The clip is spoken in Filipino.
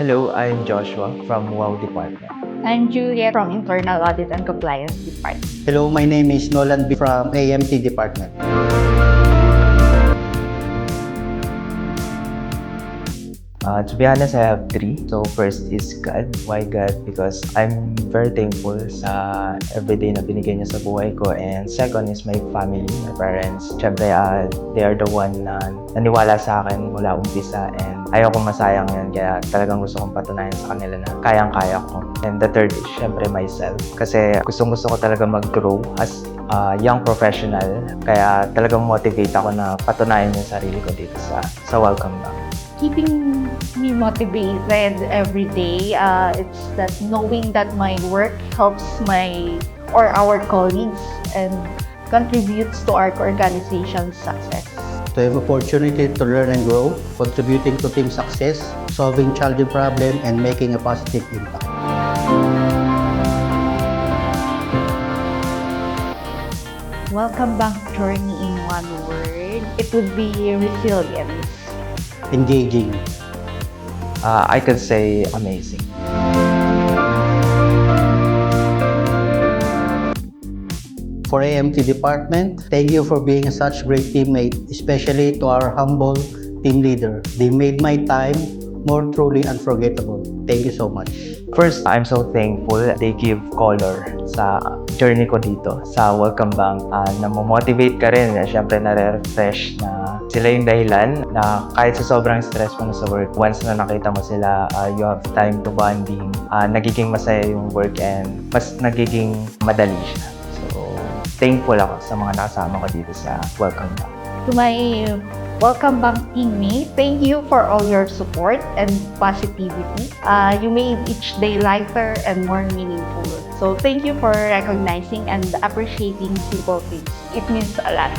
Hello, I'm Joshua from WOW Department. I'm Juliet from Internal Audit and Compliance Department. Hello, my name is Nolan B. from AMT Department. To be honest, I have three. So first is God. Why God? Because I'm very thankful sa everyday na binigay niya sa buhay ko. And second is my family, my parents. Siyempre, they are the one na naniwala sa akin mula umpisa. And ayaw kong masayang yan. Kaya talagang gusto kong patunayan sa kanila na kayang-kaya ko. And the third is siyempre myself. Kasi gustong-gusto ko talaga mag-grow as young professional. Kaya talagang motivate ako na patunayan yung sarili ko dito sa Welcome Back. Keeping me motivated every day, it's that knowing that my work helps our colleagues and contributes to our organization's success. To have opportunity to learn and grow, contributing to team success, solving challenging problems, and making a positive impact. Welcome Bank journey in one word, it would be resilience. Engaging. I could say amazing. For AMT Department, thank you for being such great teammate, especially to our humble team leader. They made my time more truly unforgettable. Thank you so much. First, I'm so thankful they give color sa journey ko dito sa Welcome Bank. Namomotivate ka rin. Siyempre, nare-refresh na sila yung dahilan na kahit sa sobrang stress mo na sa work, once na nakita mo sila, you have time to bonding. Nagiging masaya yung work and mas nagiging madali siya. So, thankful ako sa mga nakasama ko dito sa Welcome Bank. To my Welcome Bank teammate, thank you for all your support and positivity. You made each day lighter and more meaningful. So thank you for recognizing and appreciating simple things. It means a lot.